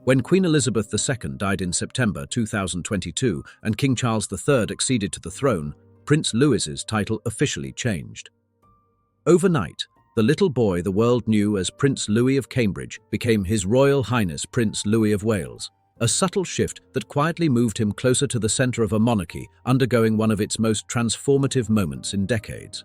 When Queen Elizabeth II died in September 2022 and King Charles III acceded to the throne, Prince Louis's title officially changed. Overnight, the little boy the world knew as Prince Louis of Cambridge became His Royal Highness Prince Louis of Wales, a subtle shift that quietly moved him closer to the centre of a monarchy undergoing one of its most transformative moments in decades.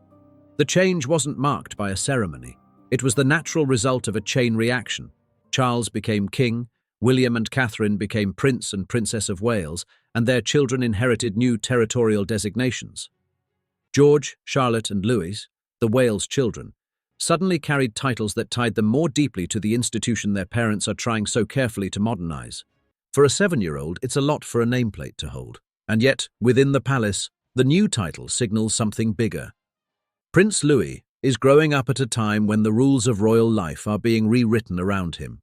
The change wasn't marked by a ceremony. It was the natural result of a chain reaction. Charles became king, William and Catherine became Prince and Princess of Wales, and their children inherited new territorial designations. George, Charlotte and Louis, the Wales children, suddenly carried titles that tied them more deeply to the institution their parents are trying so carefully to modernize. For a 7-year-old, it's a lot for a nameplate to hold. And yet, within the palace, the new title signals something bigger. Prince Louis is growing up at a time when the rules of royal life are being rewritten around him.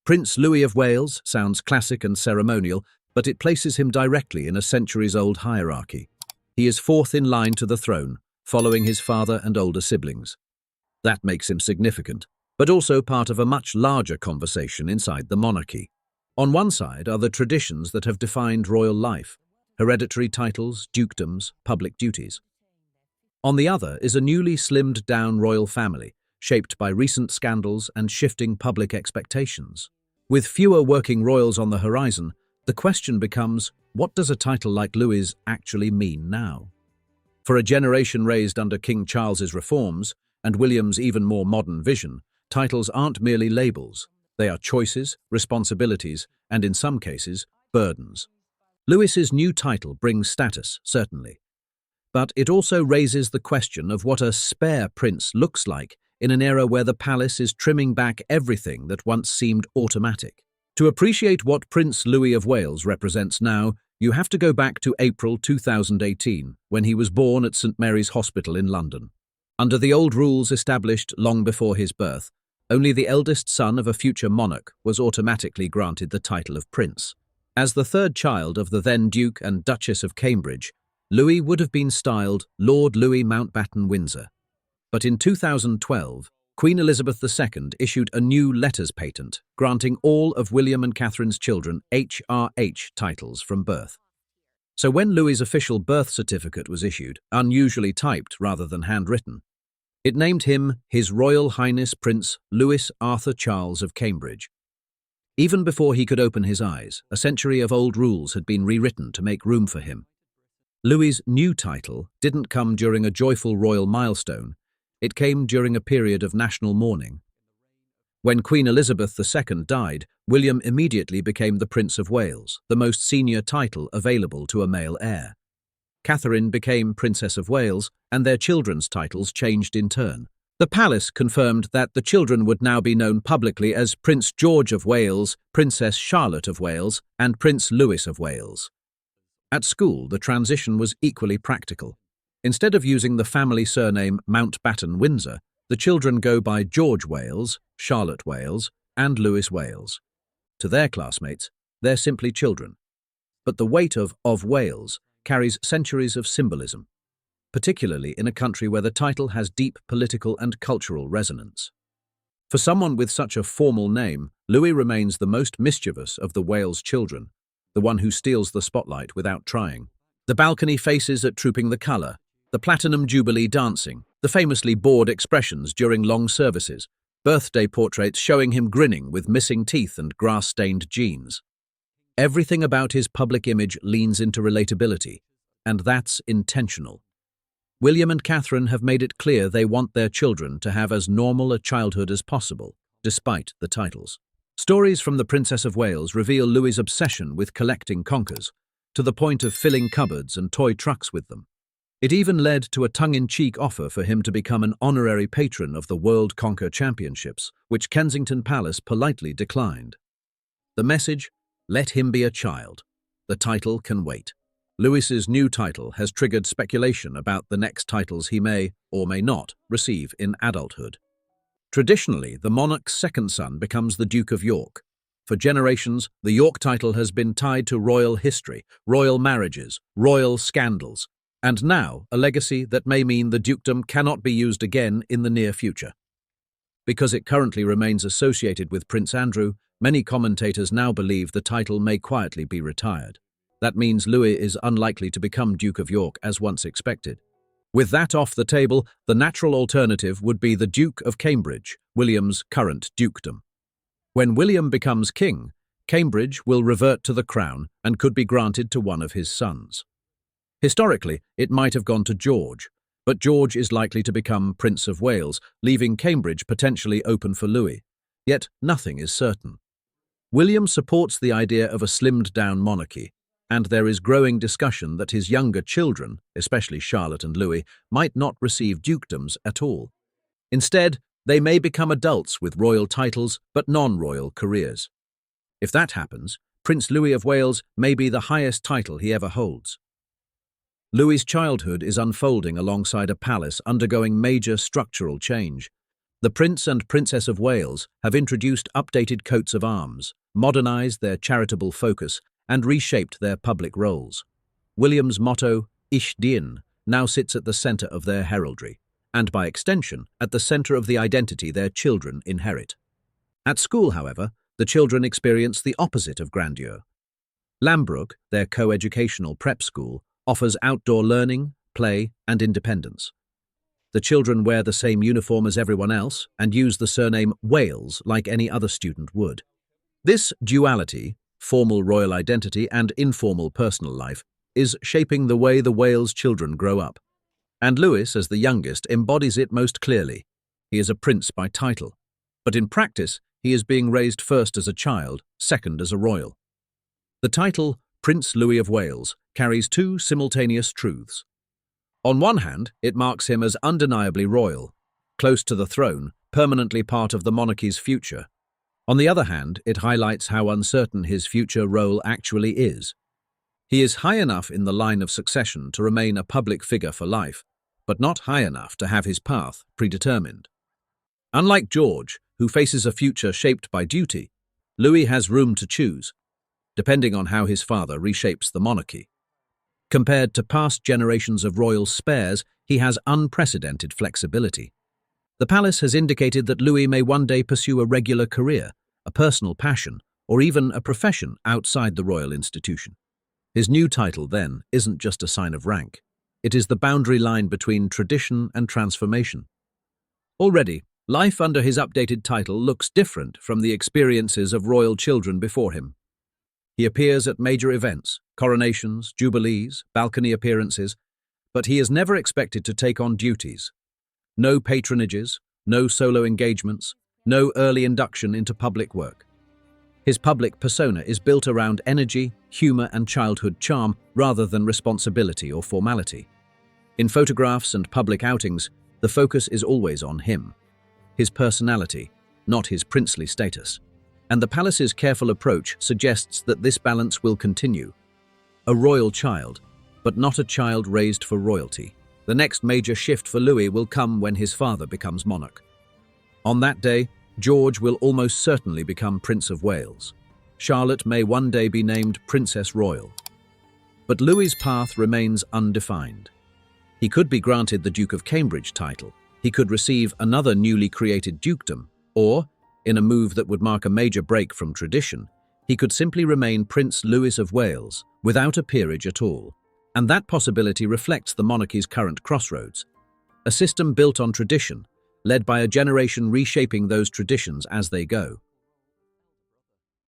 Prince Louis of Wales sounds classic and ceremonial, but it places him directly in a centuries-old hierarchy. He is fourth in line to the throne, following his father and older siblings. That makes him significant, but also part of a much larger conversation inside the monarchy. On one side are the traditions that have defined royal life: hereditary titles, dukedoms, public duties. On the other is a newly slimmed-down royal family, shaped by recent scandals and shifting public expectations. With fewer working royals on the horizon, the question becomes, what does a title like Louis actually mean now? For a generation raised under King Charles's reforms and William's even more modern vision, titles aren't merely labels. They are choices, responsibilities, and in some cases, burdens. Louis's new title brings status, certainly. But it also raises the question of what a spare prince looks like in an era where the palace is trimming back everything that once seemed automatic. To appreciate what Prince Louis of Wales represents now, you have to go back to April 2018, when he was born at St Mary's Hospital in London. Under the old rules established long before his birth, only the eldest son of a future monarch was automatically granted the title of prince. As the third child of the then Duke and Duchess of Cambridge, Louis would have been styled Lord Louis Mountbatten Windsor. But in 2012, Queen Elizabeth II issued a new letters patent, granting all of William and Catherine's children HRH titles from birth. So when Louis's official birth certificate was issued, unusually typed rather than handwritten, it named him His Royal Highness Prince Louis Arthur Charles of Cambridge. Even before he could open his eyes, a century of old rules had been rewritten to make room for him. Louis's new title didn't come during a joyful royal milestone. It came during a period of national mourning. When Queen Elizabeth II died, William immediately became the Prince of Wales, the most senior title available to a male heir. Catherine became Princess of Wales, and their children's titles changed in turn. The palace confirmed that the children would now be known publicly as Prince George of Wales, Princess Charlotte of Wales, and Prince Louis of Wales. At school, the transition was equally practical. Instead of using the family surname Mountbatten Windsor, the children go by George Wales, Charlotte Wales, and Louis Wales. To their classmates, they're simply children. But the weight of Wales carries centuries of symbolism, particularly in a country where the title has deep political and cultural resonance. For someone with such a formal name, Louis remains the most mischievous of the Wales children, the one who steals the spotlight without trying. The balcony faces at Trooping the Colour, the Platinum Jubilee dancing, the famously bored expressions during long services, birthday portraits showing him grinning with missing teeth and grass-stained jeans. Everything about his public image leans into relatability, and that's intentional. William and Catherine have made it clear they want their children to have as normal a childhood as possible, despite the titles. Stories from the Princess of Wales reveal Louis's obsession with collecting conkers, to the point of filling cupboards and toy trucks with them. It even led to a tongue-in-cheek offer for him to become an honorary patron of the World Conker Championships, which Kensington Palace politely declined. The message: let him be a child. The title can wait. Louis's new title has triggered speculation about the next titles he may, or may not, receive in adulthood. Traditionally, the monarch's second son becomes the Duke of York. For generations, the York title has been tied to royal history, royal marriages, royal scandals, and now a legacy that may mean the dukedom cannot be used again in the near future. Because it currently remains associated with Prince Andrew, many commentators now believe the title may quietly be retired. That means Louis is unlikely to become Duke of York as once expected. With that off the table, the natural alternative would be the Duke of Cambridge, William's current dukedom. When William becomes king, Cambridge will revert to the crown and could be granted to one of his sons. Historically, it might have gone to George, but George is likely to become Prince of Wales, leaving Cambridge potentially open for Louis. Yet nothing is certain. William supports the idea of a slimmed-down monarchy, and there is growing discussion that his younger children, especially Charlotte and Louis, might not receive dukedoms at all. Instead, they may become adults with royal titles but non-royal careers. If that happens, Prince Louis of Wales may be the highest title he ever holds. Louis's childhood is unfolding alongside a palace undergoing major structural change. The Prince and Princess of Wales have introduced updated coats of arms, modernized their charitable focus, and reshaped their public roles. William's motto, Ich Dien, now sits at the center of their heraldry, and by extension, at the center of the identity their children inherit. At school, however, the children experience the opposite of grandeur. Lambrook, their co-educational prep school, offers outdoor learning, play, and independence. The children wear the same uniform as everyone else and use the surname Wales like any other student would. This duality, formal royal identity and informal personal life, is shaping the way the Wales children grow up. And Louis, as the youngest, embodies it most clearly. He is a prince by title, but in practice, he is being raised first as a child, second as a royal. The title, Prince Louis of Wales, carries two simultaneous truths. On one hand, it marks him as undeniably royal, close to the throne, permanently part of the monarchy's future. On the other hand, it highlights how uncertain his future role actually is. He is high enough in the line of succession to remain a public figure for life, but not high enough to have his path predetermined. Unlike George, who faces a future shaped by duty, Louis has room to choose, depending on how his father reshapes the monarchy. Compared to past generations of royal spares, he has unprecedented flexibility. The palace has indicated that Louis may one day pursue a regular career, a personal passion, or even a profession outside the royal institution. His new title, then, isn't just a sign of rank. It is the boundary line between tradition and transformation. Already, life under his updated title looks different from the experiences of royal children before him. He appears at major events, coronations, jubilees, balcony appearances, but he is never expected to take on duties. No patronages, no solo engagements, no early induction into public work. His public persona is built around energy, humor, and childhood charm rather than responsibility or formality. In photographs and public outings, the focus is always on him, his personality, not his princely status. And the palace's careful approach suggests that this balance will continue. A royal child, but not a child raised for royalty. The next major shift for Louis will come when his father becomes monarch. On that day, George will almost certainly become Prince of Wales. Charlotte may one day be named Princess Royal. But Louis's path remains undefined. He could be granted the Duke of Cambridge title, he could receive another newly created dukedom, or, in a move that would mark a major break from tradition, he could simply remain Prince Louis of Wales without a peerage at all. And that possibility reflects the monarchy's current crossroads. A system built on tradition, led by a generation reshaping those traditions as they go.